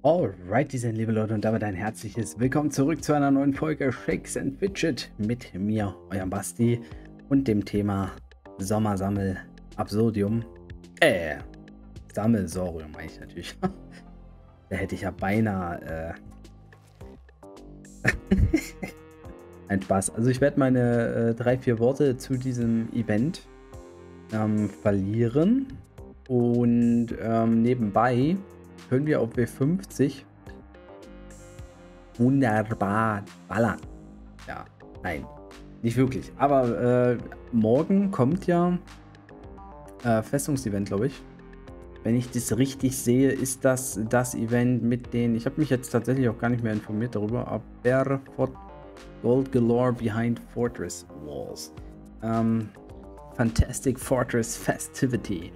Alright, diese liebe Leute, und damit ein herzliches Willkommen zurück zu einer neuen Folge Shakes and Fidget mit mir, eurem Basti, und dem Thema Sommersammel Absurdium. Sammelsorium meine ich natürlich. Da hätte ich ja beinahe ein Spaß. Also ich werde meine 3-4 Worte zu diesem Event verlieren und nebenbei können wir auf W50 wunderbar ballern. Ja, nein, nicht wirklich. Aber morgen kommt ja Festungsevent, glaube ich. Wenn ich das richtig sehe, ist das Event mit den... Ich habe mich jetzt tatsächlich auch gar nicht mehr informiert darüber. Aber Gold Galore Behind Fortress Walls. Fantastic Fortress Festivity.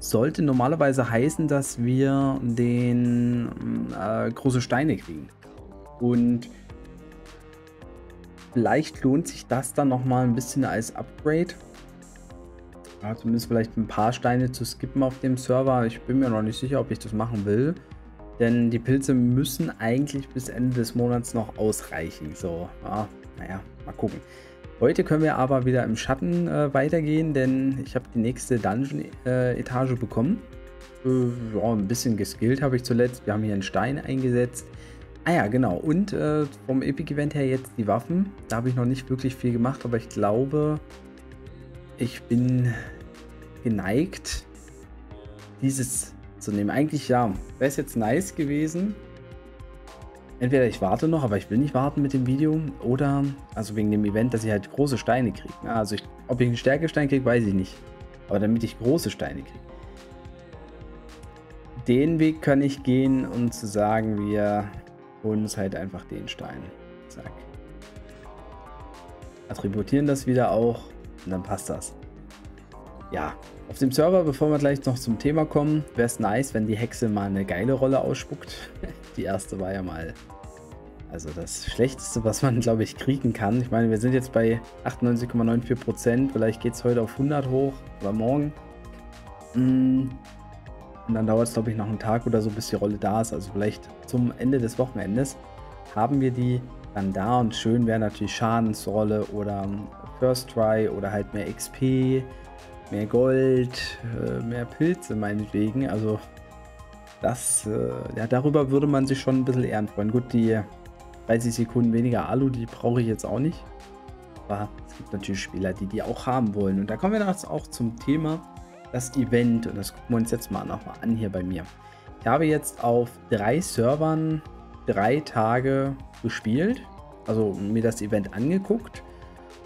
Sollte normalerweise heißen, dass wir den große Steine kriegen. Und vielleicht lohnt sich das dann nochmal ein bisschen als Upgrade. Ja, zumindest vielleicht ein paar Steine zu skippen auf dem Server. Ich bin mir noch nicht sicher, ob ich das machen will. Denn die Pilze müssen eigentlich bis Ende des Monats noch ausreichen. So, ja, naja, mal gucken. Heute können wir aber wieder im Schatten weitergehen, denn ich habe die nächste Dungeon-Etage bekommen. Ja, ein bisschen geskillt habe ich zuletzt. Wir haben hier einen Stein eingesetzt. Ah ja, genau. Und vom Epic-Event her jetzt die Waffen. Da habe ich noch nicht wirklich viel gemacht, aber ich glaube, ich bin geneigt, dieses zu nehmen. Eigentlich ja, wäre es jetzt nice gewesen. Entweder ich warte noch, aber ich will nicht warten mit dem Video, oder, also wegen dem Event, dass ich halt große Steine kriege. Also ob ich einen Stärkestein kriege, weiß ich nicht. Aber damit ich große Steine kriege. Den Weg kann ich gehen, um zu sagen, wir holen uns halt einfach den Stein. Zack. Attributieren das wieder auch und dann passt das. Ja, auf dem Server, bevor wir gleich noch zum Thema kommen, wäre es nice, wenn die Hexe mal eine geile Rolle ausspuckt. Die erste war ja mal, also das Schlechteste, was man, glaube ich, kriegen kann. Ich meine, wir sind jetzt bei 98,94%. Vielleicht geht es heute auf 100 hoch oder morgen. Und dann dauert es, glaube ich, noch einen Tag oder so, bis die Rolle da ist. Also vielleicht zum Ende des Wochenendes haben wir die dann da. Und schön wäre natürlich Schadensrolle oder First Try oder halt mehr XP, mehr Gold, mehr Pilze meinetwegen. Also das, ja, darüber würde man sich schon ein bisschen ehren freuen. Gut, die 30 Sekunden weniger Alu, die brauche ich jetzt auch nicht. Aber es gibt natürlich Spieler, die auch haben wollen. Und da kommen wir jetzt auch zum Thema das Event. Und das gucken wir uns jetzt mal nochmal an hier bei mir. Ich habe jetzt auf 3 Servern 3 Tage gespielt. Also mir das Event angeguckt.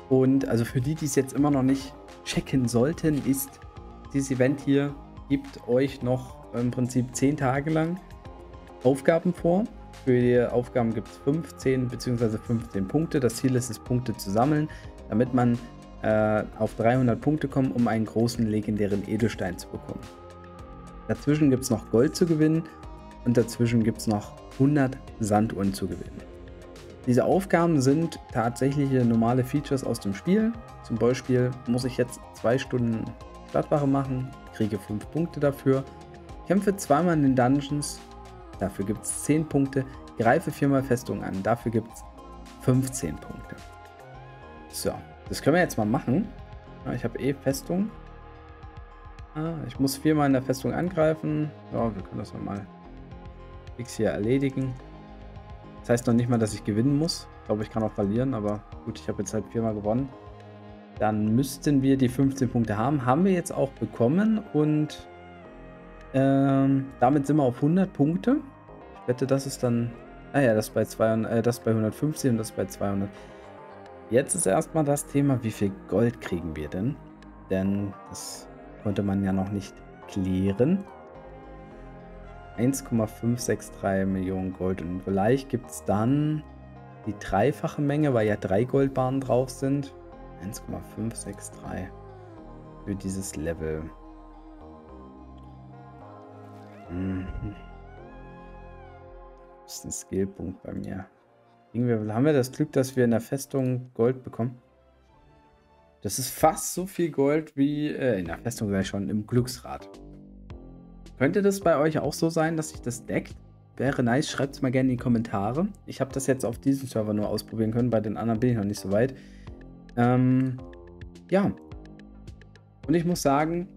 Und also für die es jetzt immer noch nicht checken sollten, ist dieses Event hier, gibt euch noch im Prinzip 10 Tage lang Aufgaben vor. Für die Aufgaben gibt es 15 bzw. 15 Punkte. Das Ziel ist es, Punkte zu sammeln, damit man auf 300 Punkte kommt, um einen großen legendären Edelstein zu bekommen. Dazwischen gibt es noch Gold zu gewinnen und dazwischen gibt es noch 100 Sanduhren zu gewinnen. Diese Aufgaben sind tatsächliche normale Features aus dem Spiel. Zum Beispiel muss ich jetzt 2 Stunden Stadtwache machen, kriege 5 Punkte dafür, kämpfe zweimal in den Dungeons, dafür gibt es 10 Punkte, greife 4-mal Festung an, dafür gibt es 15 Punkte. So, das können wir jetzt mal machen. Ja, ich habe Festung. Ich muss 4-mal in der Festung angreifen. Ja, wir können das nochmal fix hier erledigen. Das heißt noch nicht mal, dass ich gewinnen muss. Ich glaube, ich kann auch verlieren, aber gut, ich habe jetzt halt 4-mal gewonnen. Dann müssten wir die 15 Punkte haben. Haben wir jetzt auch bekommen und damit sind wir auf 100 Punkte. Ich wette, das ist dann... Ah ja, das bei 200, das bei 150 und das bei 200. Jetzt ist erstmal das Thema, wie viel Gold kriegen wir denn? Denn das konnte man ja noch nicht klären. 1,563 Millionen Gold und vielleicht gibt es dann die dreifache Menge, weil ja 3 Goldbarren drauf sind. 1,563 für dieses Level. Das ist ein Skillpunkt bei mir. Haben wir das Glück, dass wir in der Festung Gold bekommen? Das ist fast so viel Gold wie in der Festung, sei schon im Glücksrad. Könnte das bei euch auch so sein, dass sich das deckt? wäre nice. Schreibt es mal gerne in die Kommentare. Ich habe das jetzt auf diesem Server nur ausprobieren können. Bei den anderen bin ich noch nicht so weit. Ja. Und ich muss sagen,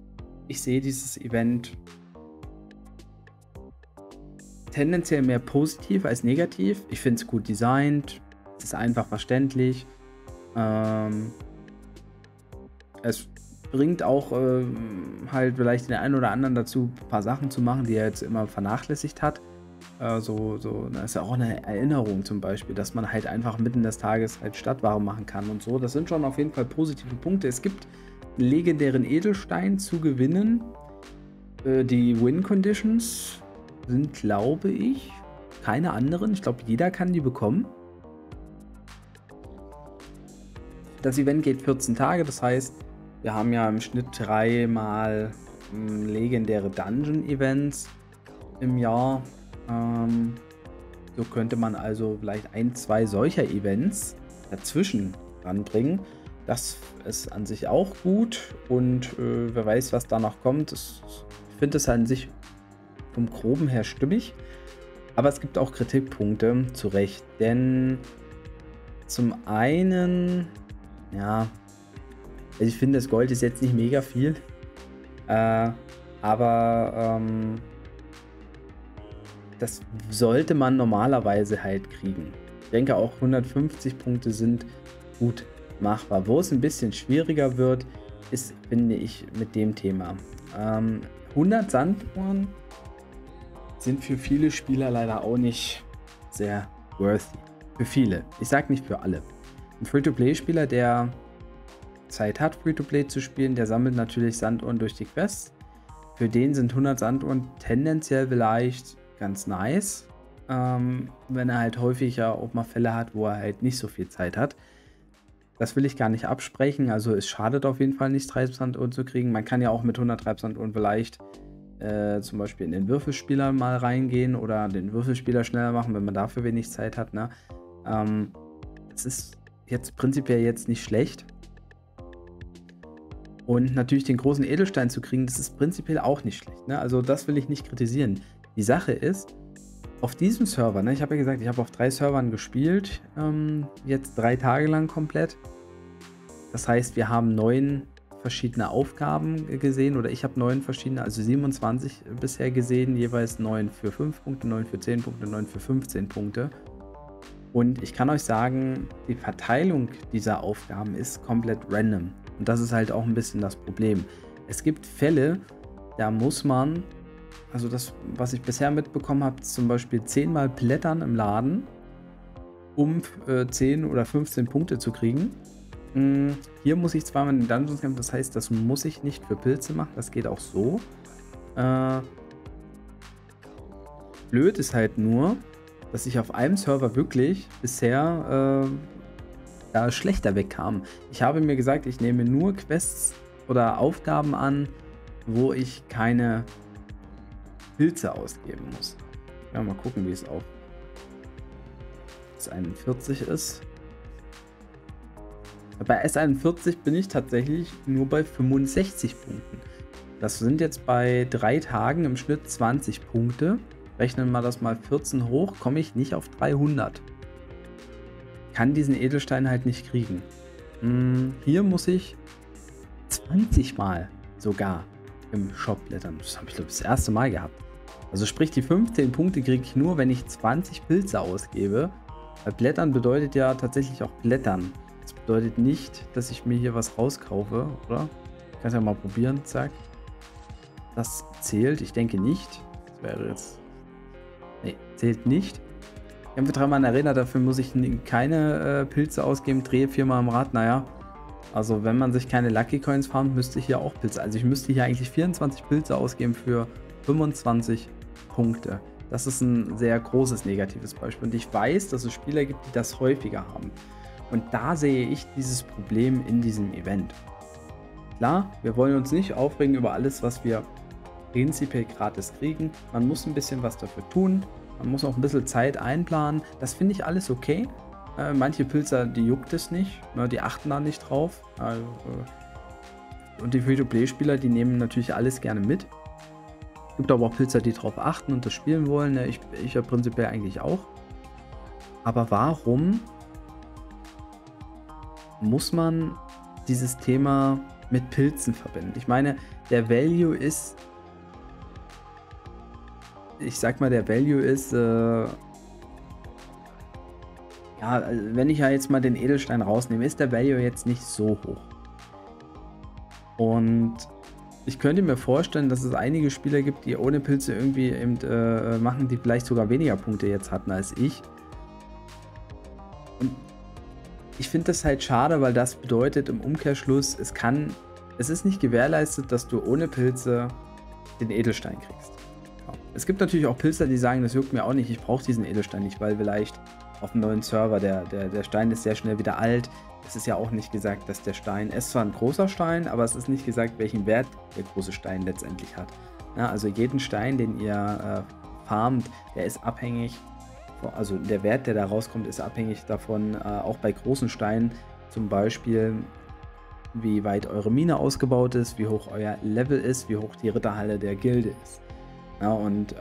ich sehe dieses Event tendenziell mehr positiv als negativ. Ich finde es gut designt. Es ist einfach verständlich. Es bringt auch halt vielleicht den einen oder anderen dazu, ein paar Sachen zu machen, die er jetzt immer vernachlässigt hat. Das ist ja auch eine Erinnerung zum Beispiel, dass man halt einfach mitten des Tages halt Stadtware machen kann und so. Das sind schon auf jeden Fall positive Punkte. Es gibt einen legendären Edelstein zu gewinnen. Die Win-Conditions sind, glaube ich, keine anderen. Ich glaube, jeder kann die bekommen. Das Event geht 14 Tage, das heißt, wir haben ja im Schnitt 3 mal legendäre Dungeon-Events im Jahr. So könnte man also vielleicht 1, 2 solcher Events dazwischen ranbringen. Das ist an sich auch gut und wer weiß, was da noch kommt. Ich finde es an sich vom Groben her stimmig, aber es gibt auch Kritikpunkte, zu Recht. Denn zum einen, ja, also ich finde, das Gold ist jetzt nicht mega viel, aber das sollte man normalerweise halt kriegen. Ich denke auch 150 Punkte sind gut machbar. Wo es ein bisschen schwieriger wird, ist, finde ich, mit dem Thema. 100 Sanduhren sind für viele Spieler leider auch nicht sehr worthy. Für viele. Ich sage nicht für alle. Ein Free-to-Play-Spieler, der Zeit hat, Free-to-Play zu spielen, der sammelt natürlich Sanduhren durch die Quests. Für den sind 100 Sanduhren tendenziell vielleicht ganz nice, wenn er halt häufiger auch mal Fälle hat, wo er halt nicht so viel Zeit hat. Das will ich gar nicht absprechen, also es schadet auf jeden Fall nicht, Treibsanduhren zu kriegen. Man kann ja auch mit 100 Treibsanduhren vielleicht zum Beispiel in den Würfelspieler mal reingehen oder den Würfelspieler schneller machen, wenn man dafür wenig Zeit hat. Ne? Das ist jetzt prinzipiell jetzt nicht schlecht. Und natürlich den großen Edelstein zu kriegen, das ist prinzipiell auch nicht schlecht. Ne? Also das will ich nicht kritisieren. Die Sache ist, auf diesem Server, ne, ich habe ja gesagt, ich habe auf 3 Servern gespielt, jetzt 3 Tage lang komplett. Das heißt, wir haben 9 verschiedene Aufgaben gesehen oder ich habe 9 verschiedene, also 27 bisher gesehen, jeweils 9 für 5 Punkte, 9 für 10 Punkte, 9 für 15 Punkte. Und ich kann euch sagen, die Verteilung dieser Aufgaben ist komplett random. Und das ist halt auch ein bisschen das Problem. Es gibt Fälle, da muss man, also das, was ich bisher mitbekommen habe, zum Beispiel 10 Mal blättern im Laden, um 10 oder 15 Punkte zu kriegen. Hier muss ich zweimal in den Dungeons kämpfen, das heißt, das muss ich nicht für Pilze machen, das geht auch so. Blöd ist halt nur, dass ich auf einem Server wirklich bisher da schlechter wegkam. Ich habe mir gesagt, ich nehme nur Quests oder Aufgaben an, wo ich keine Pilze ausgeben muss. Ja, mal gucken, wie es auf S41 ist. Bei S41 bin ich tatsächlich nur bei 65 Punkten. Das sind jetzt bei 3 Tagen im Schnitt 20 Punkte. Rechnen wir das mal 14 hoch, komme ich nicht auf 300. Kann diesen Edelstein halt nicht kriegen. Hier muss ich 20 Mal sogar im Shop blättern. Das habe ich, glaube ich, das erste Mal gehabt. Also sprich, die 15 Punkte kriege ich nur, wenn ich 20 Pilze ausgebe. Weil Blättern bedeutet ja tatsächlich auch Blättern. Das bedeutet nicht, dass ich mir hier was rauskaufe, oder? Ich kann es ja mal probieren, zack. Das zählt, ich denke nicht. Das wäre jetzt... Ne, zählt nicht. Kämpfe 3-mal in der Arena, dafür muss ich keine Pilze ausgeben, drehe 4-mal im Rad, naja. Also wenn man sich keine Lucky Coins farmt, müsste ich hier auch Pilze, also ich müsste hier eigentlich 24 Pilze ausgeben für 25 Punkte. Das ist ein sehr großes negatives Beispiel und ich weiß, dass es Spieler gibt, die das häufiger haben. Und da sehe ich dieses Problem in diesem Event. Klar, wir wollen uns nicht aufregen über alles, was wir prinzipiell gratis kriegen. Man muss ein bisschen was dafür tun. Man muss auch ein bisschen Zeit einplanen. Das finde ich alles okay. Manche Pilzer, die juckt es nicht. Die achten da nicht drauf. Und die Free-to-Play-Spieler, die nehmen natürlich alles gerne mit. Es gibt aber auch Pilzer, die darauf achten und das spielen wollen. Ne? Ich ja prinzipiell eigentlich auch. Aber warum muss man dieses Thema mit Pilzen verbinden? Ich meine, der Value ist, ich sag mal, der Value ist, ja, wenn ich ja jetzt mal den Edelstein rausnehme, ist der Value jetzt nicht so hoch. Und ich könnte mir vorstellen, dass es einige Spieler gibt, die ohne Pilze irgendwie eben machen, die vielleicht sogar weniger Punkte jetzt hatten als ich. Und ich finde das halt schade, weil das bedeutet im Umkehrschluss, es ist nicht gewährleistet, dass du ohne Pilze den Edelstein kriegst. Ja. Es gibt natürlich auch Pilzer, die sagen, das juckt mir auch nicht, ich brauche diesen Edelstein nicht, weil vielleicht auf einem neuen Server, der Stein ist sehr schnell wieder alt. Es ist ja auch nicht gesagt, dass der Stein, es ist zwar ein großer Stein, aber es ist nicht gesagt, welchen Wert der große Stein letztendlich hat. Ja, also jeden Stein, den ihr farmt, der ist abhängig, also der Wert, der da rauskommt, ist abhängig davon, auch bei großen Steinen zum Beispiel, wie weit eure Mine ausgebaut ist, wie hoch euer Level ist, wie hoch die Ritterhalle der Gilde ist. Ja, und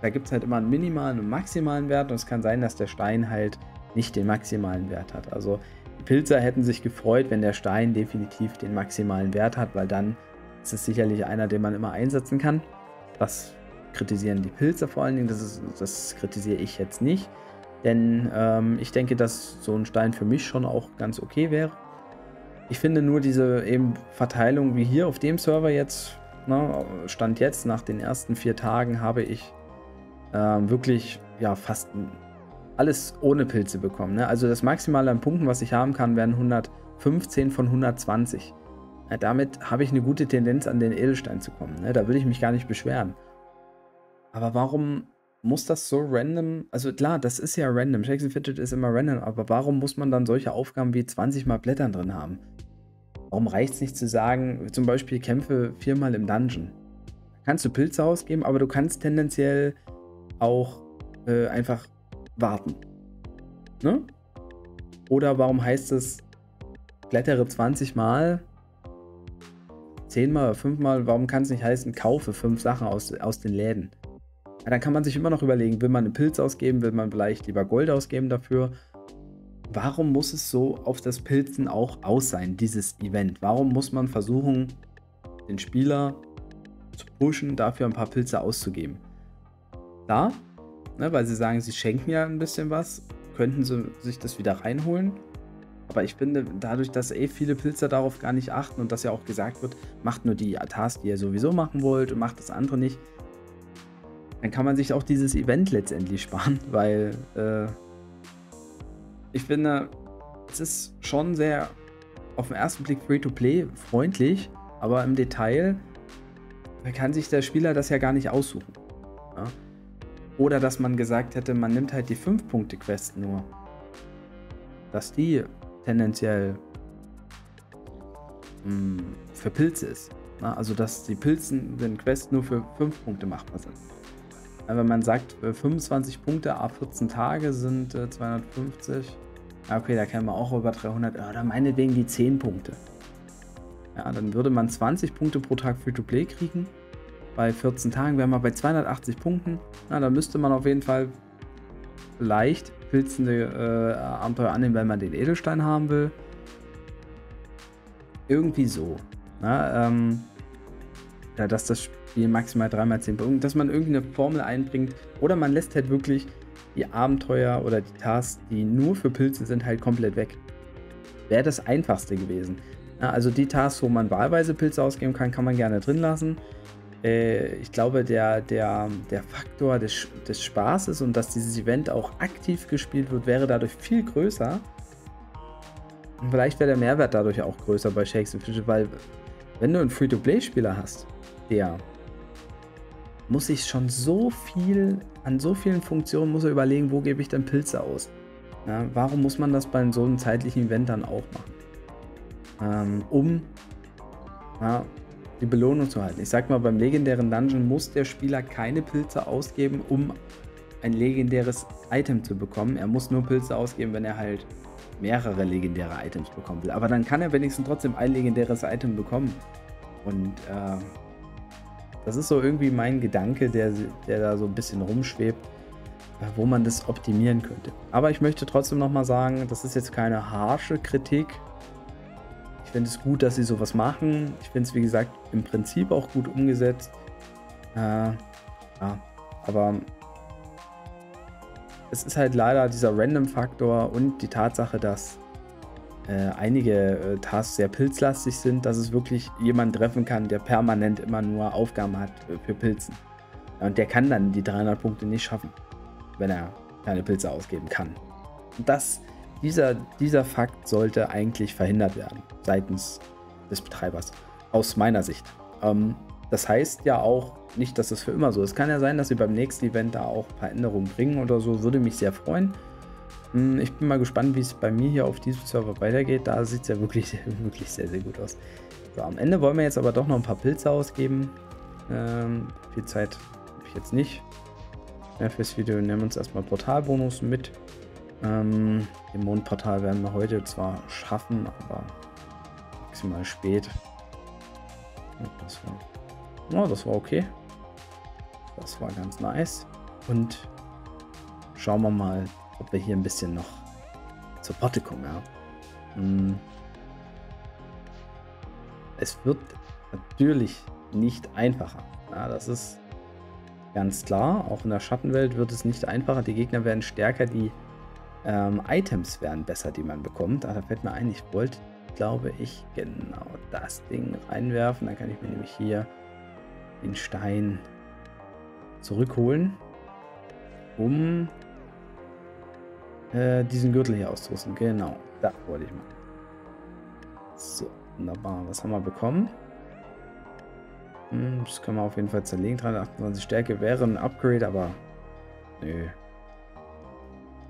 da gibt es halt immer einen minimalen und maximalen Wert und es kann sein, dass der Stein halt nicht den maximalen Wert hat. Also die Pilzer hätten sich gefreut, wenn der Stein definitiv den maximalen Wert hat, weil dann ist es sicherlich einer, den man immer einsetzen kann. Das kritisieren die Pilzer vor allen Dingen, das kritisiere ich jetzt nicht, denn ich denke, dass so ein Stein für mich schon auch ganz okay wäre. Ich finde nur diese eben Verteilung wie hier auf dem Server jetzt, ne, Stand jetzt, nach den ersten 4 Tagen habe ich wirklich ja fast alles ohne Pilze bekommen. Ne? Also das Maximale an Punkten, was ich haben kann, wären 115 von 120. Ja, damit habe ich eine gute Tendenz, an den Edelstein zu kommen. Ne? Da würde ich mich gar nicht beschweren. Aber warum muss das so random? Also klar, das ist ja random. Shakes and Fidget ist immer random. Aber warum muss man dann solche Aufgaben wie 20 mal Blättern drin haben? Warum reicht es nicht zu sagen, zum Beispiel kämpfe 4 mal im Dungeon? Da kannst du Pilze ausgeben, aber du kannst tendenziell auch einfach warten. Ne? Oder warum heißt es, blättere 20 Mal, 10 Mal oder 5 Mal, warum kann es nicht heißen, kaufe 5 Sachen aus den Läden? Ja, dann kann man sich immer noch überlegen, will man einen Pilz ausgeben, will man vielleicht lieber Gold ausgeben dafür? Warum muss es so auf das Pilzen auch aus sein, dieses Event? Warum muss man versuchen, den Spieler zu pushen, dafür ein paar Pilze auszugeben? Da, ne, weil sie sagen, sie schenken ja ein bisschen was, könnten sie sich das wieder reinholen. Aber ich finde, dadurch, dass viele Pilzer darauf gar nicht achten und dass ja auch gesagt wird, macht nur die Tasks, die ihr sowieso machen wollt und macht das andere nicht, dann kann man sich auch dieses Event letztendlich sparen, weil ich finde, es ist schon sehr auf den ersten Blick Free-to-Play freundlich, aber im Detail kann sich der Spieler das ja gar nicht aussuchen. Ja? Oder dass man gesagt hätte, man nimmt halt die 5-Punkte-Quest nur. Dass die tendenziell für Pilze ist. Ja? Also dass die Pilzen, den Quest nur für 5 Punkte machbar sind. Ja, wenn man sagt, 25 Punkte a 14 Tage sind 250. Ja, okay, da kämen wir auch über 300. Oder meinetwegen die 10 Punkte. Ja, dann würde man 20 Punkte pro Tag Free-to-Play kriegen. Bei 14 Tagen wären wir bei 280 Punkten. Na, da müsste man auf jeden Fall vielleicht pilzende Abenteuer annehmen, wenn man den Edelstein haben will. Irgendwie so. Na, ja, dass das Spiel maximal 3x10 Punkte, dass man irgendeine Formel einbringt. Oder man lässt halt wirklich die Abenteuer oder die Tasks, die nur für Pilze sind, halt komplett weg. Wäre das einfachste gewesen. Ja, also die Tasks, wo man wahlweise Pilze ausgeben kann, kann man gerne drin lassen. Ich glaube, der Faktor des Spaßes und dass dieses Event auch aktiv gespielt wird, wäre dadurch viel größer. Und vielleicht wäre der Mehrwert dadurch auch größer bei Shakes and Fidget, weil wenn du einen Free-to-Play-Spieler hast, der muss sich schon an so vielen Funktionen muss er überlegen, wo gebe ich denn Pilze aus? Ja, warum muss man das bei so einem zeitlichen Event dann auch machen? Um die Belohnung zu halten. Ich sag mal, beim legendären Dungeon muss der Spieler keine Pilze ausgeben, um ein legendäres Item zu bekommen. Er muss nur Pilze ausgeben, wenn er halt mehrere legendäre Items bekommen will. Aber dann kann er wenigstens trotzdem ein legendäres Item bekommen. Und Das ist so irgendwie mein Gedanke, der da so ein bisschen rumschwebt, wo man das optimieren könnte. Aber ich möchte trotzdem nochmal sagen, das ist jetzt keine harsche Kritik. Ich finde es gut, dass sie sowas machen. Ich finde es, wie gesagt, im Prinzip auch gut umgesetzt. Ja, aber es ist halt leider dieser Random-Faktor und die Tatsache, dass einige Tasks sehr pilzlastig sind, dass es wirklich jemanden treffen kann, der permanent immer nur Aufgaben hat für Pilzen. Ja, und der kann dann die 300 Punkte nicht schaffen, wenn er keine Pilze ausgeben kann. Und dieser Fakt sollte eigentlich verhindert werden, seitens des Betreibers, aus meiner Sicht. Das heißt ja auch nicht, dass das für immer so ist. Es kann ja sein, dass sie beim nächsten Event da auch ein paar Änderungen bringen oder so, würde mich sehr freuen. Ich bin mal gespannt, wie es bei mir hier auf diesem Server weitergeht. Da sieht es ja wirklich, wirklich sehr, sehr gut aus. So, am Ende wollen wir jetzt aber doch noch ein paar Pilze ausgeben. Viel Zeit habe ich jetzt nicht mehr fürs Video. Nehmen wir uns erstmal Portalbonus mit. Im Mondportal werden wir heute zwar schaffen, aber maximal spät. Das war okay. Das war ganz nice. Und schauen wir mal, ob wir hier ein bisschen noch zur Potte kommen. Ja. Es wird natürlich nicht einfacher. Ja, das ist ganz klar. Auch in der Schattenwelt wird es nicht einfacher. Die Gegner werden stärker, die Items werden besser, die man bekommt. Da fällt mir ein, ich wollte, glaube ich, genau das Ding reinwerfen. Dann kann ich mir nämlich hier den Stein zurückholen, um diesen Gürtel hier auszurüsten. Genau, da wollte ich mal. So, wunderbar. Was haben wir bekommen? Das können wir auf jeden Fall zerlegen. 328 Stärke wäre ein Upgrade, aber nö.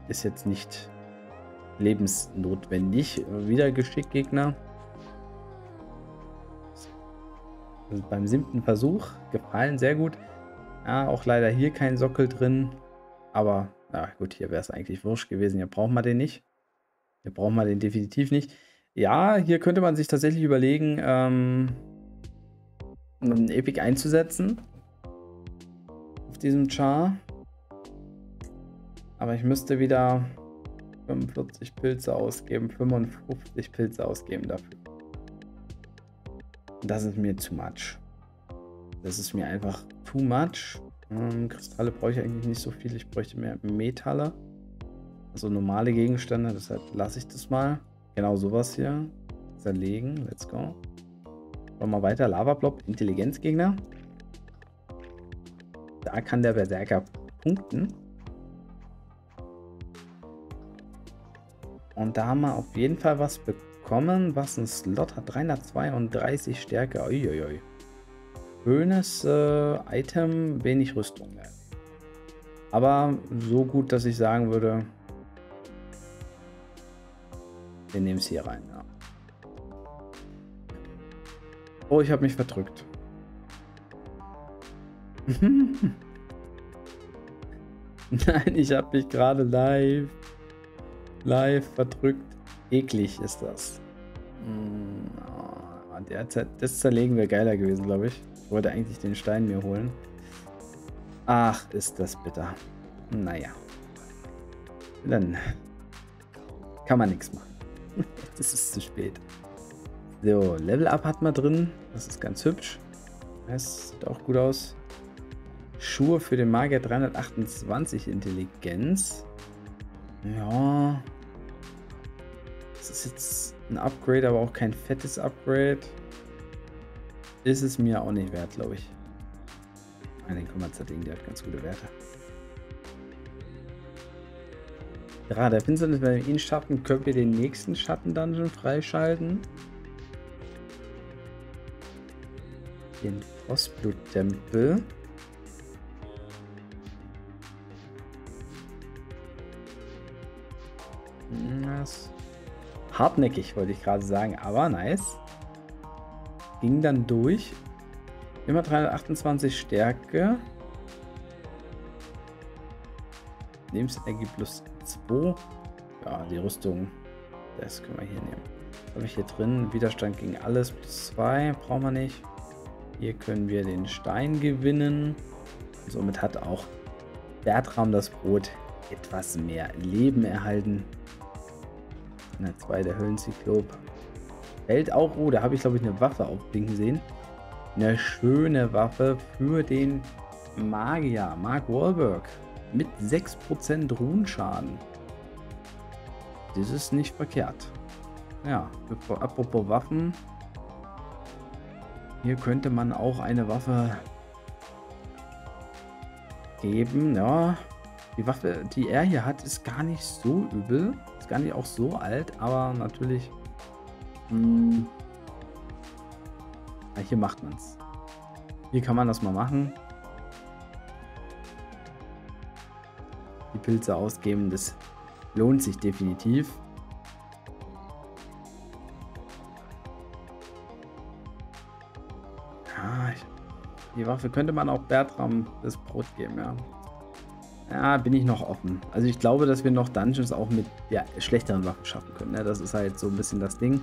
Ist jetzt nicht lebensnotwendig. Wieder Geschickgegner. Also beim 7. Versuch gefallen, sehr gut. Ja, auch leider hier kein Sockel drin. Aber na gut, hier wäre es eigentlich wurscht gewesen. Hier braucht man den nicht. Hier braucht man den definitiv nicht. Ja, hier könnte man sich tatsächlich überlegen, einen Epic einzusetzen. Auf diesem Char. Aber ich müsste wieder 45 Pilze ausgeben, 55 Pilze ausgeben dafür. Und das ist mir too much. Das ist mir einfach too much. Kristalle brauche ich eigentlich nicht so viel. Ich bräuchte mehr Metalle. Also normale Gegenstände, deshalb lasse ich das mal. Genau sowas hier. Zerlegen. Let's go. Schauen wir mal weiter. Lava-Blob, Intelligenzgegner. Da kann der Berserker punkten. Und da haben wir auf jeden Fall was bekommen, was ein Slot hat. 332 Stärke. Uiuiui. Schönes Item, wenig Rüstung. Aber so gut, dass ich sagen würde, wir nehmen es hier rein. Ja. Oh, ich habe mich verdrückt. Nein, ich habe mich gerade live verdrückt. Eklig ist das. Das zerlegen wäre geiler gewesen, glaube ich. Ich wollte eigentlich den Stein mir holen. Ach, ist das bitter. Naja. Dann kann man nichts machen. Das ist zu spät. So, Level Up hat man drin. Das ist ganz hübsch. Das sieht auch gut aus. Schuhe für den Magier 328 Intelligenz. Ja. Das ist jetzt ein Upgrade, aber auch kein fettes Upgrade. Ist es mir auch nicht wert, glaube ich. Den kann man zerlegen, der hat ganz gute Werte. Ja, der Pinsel ist, wenn wir ihn schaffen, können wir den nächsten Schatten-Dungeon freischalten. Den Frostblut-Tempel. Hartnäckig, wollte ich gerade sagen, aber nice. Ging dann durch. Immer 328 Stärke. Lebensenergie plus 2. Ja, die Rüstung, das können wir hier nehmen. Was habe ich hier drin? Widerstand gegen alles plus 2. Brauchen wir nicht. Hier können wir den Stein gewinnen. Somit hat auch Bertram das Brot etwas mehr Leben erhalten. Der zweite Höllenzyklop. Fällt auch, oh, da habe ich glaube ich eine Waffe aufblinken sehen. Eine schöne Waffe für den Magier, Mark Wahlberg. Mit 6% Runenschaden. Das ist nicht verkehrt. Ja, apropos Waffen. Hier könnte man auch eine Waffe geben. Ja, die Waffe, die er hier hat, ist gar nicht so übel. Ist gar nicht auch so alt, aber natürlich... Ja, hier macht man es. Hier kann man das mal machen. Die Pilze ausgeben, das lohnt sich definitiv. Ja, die Waffe könnte man auch Bertram das Brot geben, ja. Ja, bin ich noch offen. Also ich glaube, dass wir noch Dungeons auch mit schlechteren Waffen schaffen können. Ne? Das ist halt so ein bisschen das Ding.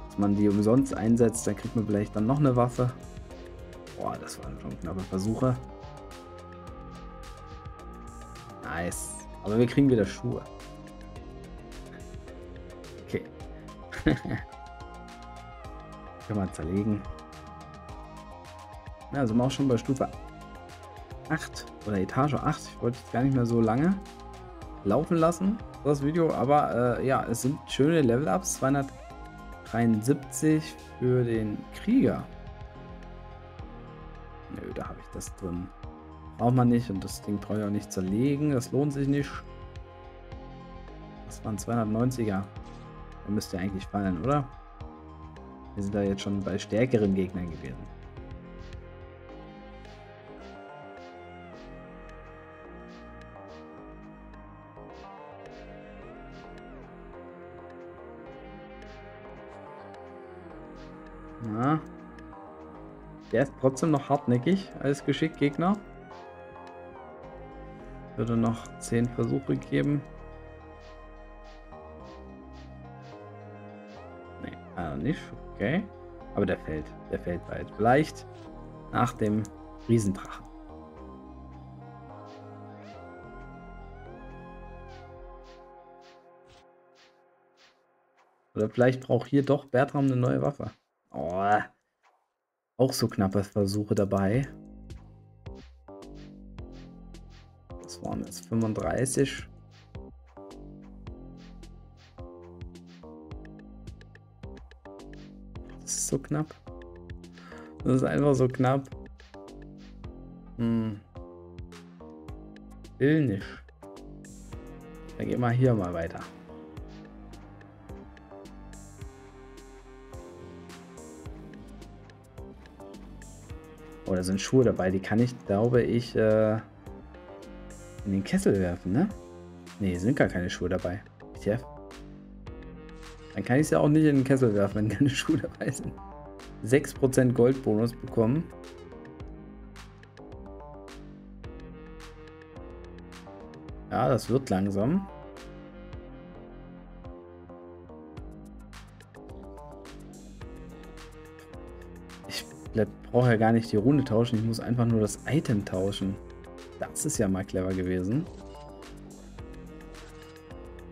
Dass man die umsonst einsetzt, dann kriegt man vielleicht dann noch eine Waffe. Boah, das waren schon knappe Versuche. Nice. Aber wir kriegen wieder Schuhe. Okay. Können wir zerlegen. Ja, sind wir auch schon bei Stufe 8 oder Etage 8. Ich wollte jetzt gar nicht mehr so lange laufen lassen, das Video. Aber ja, es sind schöne Level-Ups. 273 für den Krieger. Nö, da habe ich das drin. Braucht man nicht und das Ding brauche ich auch nicht zerlegen. Das lohnt sich nicht. Das waren 290er. Der müsste ja eigentlich fallen, oder? Wir sind da jetzt schon bei stärkeren Gegnern gewesen. Ja. Der ist trotzdem noch hartnäckig als Geschickgegner. Würde noch 10 Versuche geben. Nee, nicht. Okay. Aber der fällt bald. Vielleicht nach dem Riesendrachen. Oder vielleicht braucht hier doch Bertram eine neue Waffe. Oh, auch so knappe Versuche dabei. Das waren jetzt 35. Das ist so knapp. Das ist einfach so knapp. Will nicht. Dann gehen wir hier mal weiter. Oh, da sind Schuhe dabei, die kann ich, glaube ich, in den Kessel werfen, ne? Ne, sind gar keine Schuhe dabei. WTF? Dann kann ich es ja auch nicht in den Kessel werfen, wenn keine Schuhe dabei sind. 6% Goldbonus bekommen. Ja, das wird langsam. Brauche ja gar nicht die Rune tauschen, ich muss einfach nur das Item tauschen. Das ist ja mal clever gewesen.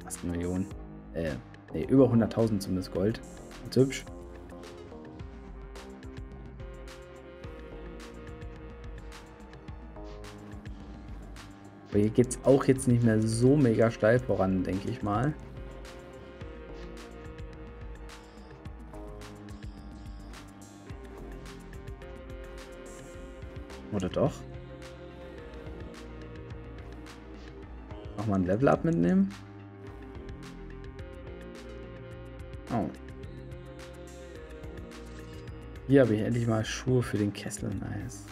8 Millionen. Ne, über 100.000 zumindest Gold. Ganz hübsch. Aber hier geht es auch jetzt nicht mehr so mega steil voran, denke ich mal. Oder doch? Nochmal ein Level-Up mitnehmen. Oh. Hier habe ich endlich mal Schuhe für den Kessel. Nice.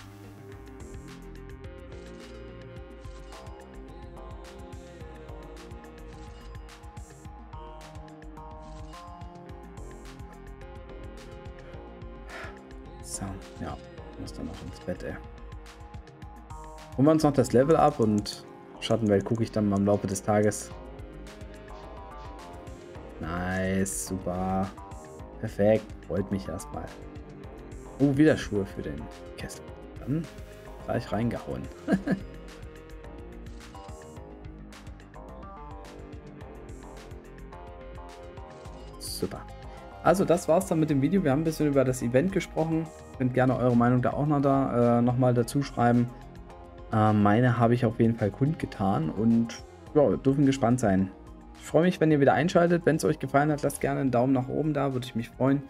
So, ja. Muss dann noch ins Bett, ey. Holen wir uns noch das Level ab und Schattenwelt gucke ich dann mal im Laufe des Tages. Nice, super. Perfekt, freut mich erstmal. Oh, wieder Schuhe für den Kessel. Dann gleich reingehauen. Super. Also das war's dann mit dem Video. Wir haben ein bisschen über das Event gesprochen. Könnt gerne eure Meinung da auch noch mal dazu schreiben. Meine habe ich auf jeden Fall kundgetan und ja, dürfen gespannt sein. Ich freue mich, wenn ihr wieder einschaltet. Wenn es euch gefallen hat, lasst gerne einen Daumen nach oben da, würde ich mich freuen.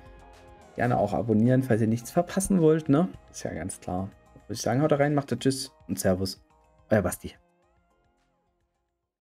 Gerne auch abonnieren, falls ihr nichts verpassen wollt, ne? Ist ja ganz klar. Würde ich sagen, haut rein, macht Tschüss und Servus. Euer Basti.